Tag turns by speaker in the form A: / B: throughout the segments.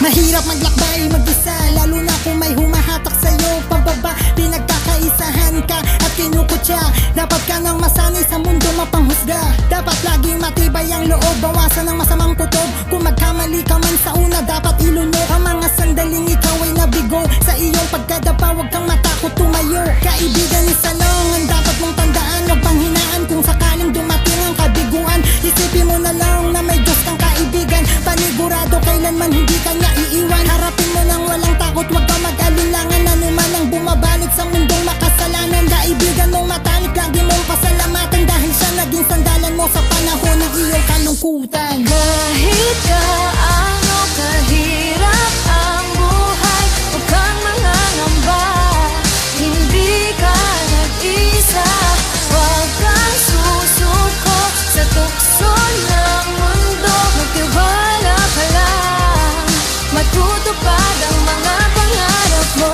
A: Mahirap maglakbay mag-isa, lalo na kung may humahatak sa'yo pababa. Pinagkakaisahan ka at kinukutya. Dapat ka nang masanay sa mundo mapanghusga. Dapat laging matibay ang loob, bawasan ng masamang kutob. Kung magkamali ka man sa una, dapat ilunok ang mga sandaling ikaw ay nabigo. Sa iyong pagkadapa, huwag kang matakot tumayo. Kaibigan, isa lang ang dapat mong tandaan. Huwag pang hinaan kung sakaling dumating ang kabiguan. Isipin mo na lang na may Diyos kang kaibigan. Panigurado kailanman hindi ka niya iiwan. Harapin mo nang walang takot, huwag kang mag-alinlangan. Anuman ang bumabalot sa mundong makasalanan. Kaibigan mong matalik, lagi mong pasalamatan. Dahil siya naging sandalan mo sa panahon ng iyong kalungkutan.
B: Kahit gaano kahirap ang buhay, huwag kang mangangamba. Hindi ka nag-isa, huwag kang susuko sa tukso ng mundo. Magtiwala ka lang, matutupad ang mga pangarap mo.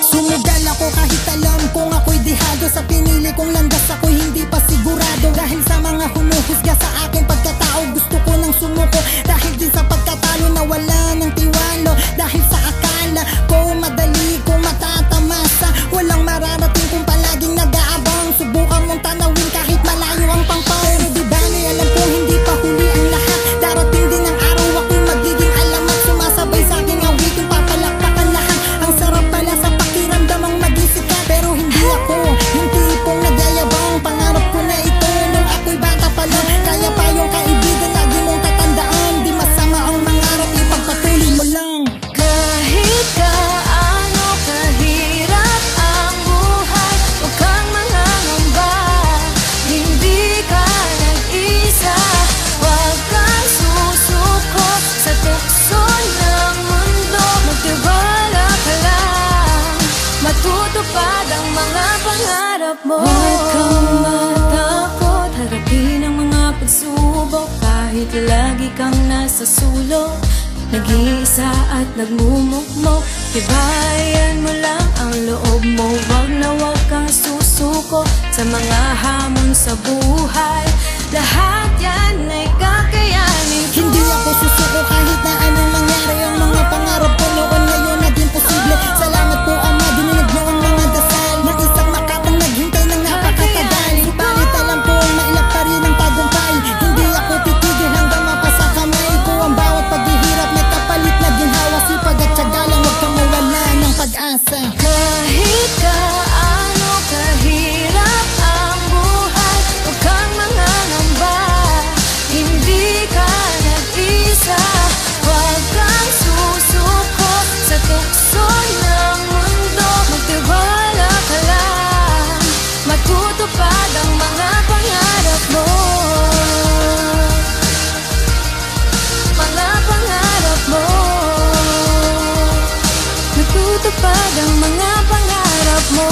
A: Sumugal ako kahit alam kong ako'y dihado. Sa pinili kong landas ako'y hindi pa sigurado. Dahil sa mga humuhusga sa aking pagkatao, gusto ko nang sumuko. Dahil din sa pagkatalo na wala ng tiwalo. Dahil sa akala ko madali kong matatamasa. Walang mararating kung palaging nag-aabang. Subukan mong tanawin kahit malayo ang pangpaw. Pero di bali alam ko hindi pa huli ang lahat. Darating din ang araw ako'y magiging alamat. Sumasabay sa aking awitin, papalakpakan lahat. Ang sarap pala sa pakiramdam ang maging sikat. Pero hindi ako yung tipong nagyayabang. Pangarap ko na ito nung ako'y bata pa lang. Kaya pa yung kaibigan, lagi mong tatandaan. Di masama ang mangarap, ipagpatuloy mo lang.
B: Kahit gaano kahirap ang buhay, huwag kang mangangamba. Hindi ka nag-isa, huwag kang susuko sa tukso ng mundo. Magtiwala ka lang, matutupad ang mga pangarap mo. Huwag kang matakot, harapin ang mga pagsubok. Kahit lagi kang nasa sulok, nag-iisa at nagmumukmok, tibayan mo lang ang loob mo. Wag na wag kang susuko sa mga hamon sa buhay. Lahat yan ay kakayanin ko.
A: Hindi ako susuko kahit na anong mangyari. Ang mga pangarap ko noon ngayon naging posible. Salamat po Ama, dininig mo ang mga dasal ng isang makatang naghintay ng napakatagal. Subalit alam ko mailap pa rin ang tagumpay. Hindi ako titigil hanggang mapasa kamay ko. Ang bawat paghihirap may kapalit na ginhawa. Sipag at tiyaga lang, huwag kang mawala ng pag-asa.
B: Kahit gaano kahirap ang buhay, huwag kang mangangamba. Hindi ka nag-isa, huwag kang susuko sa tukso ng mundo. Magtiwala ka lang, matutupad ang mga pangarap mo. Mga pangarap mo, matutupad ang mga pangarap mo.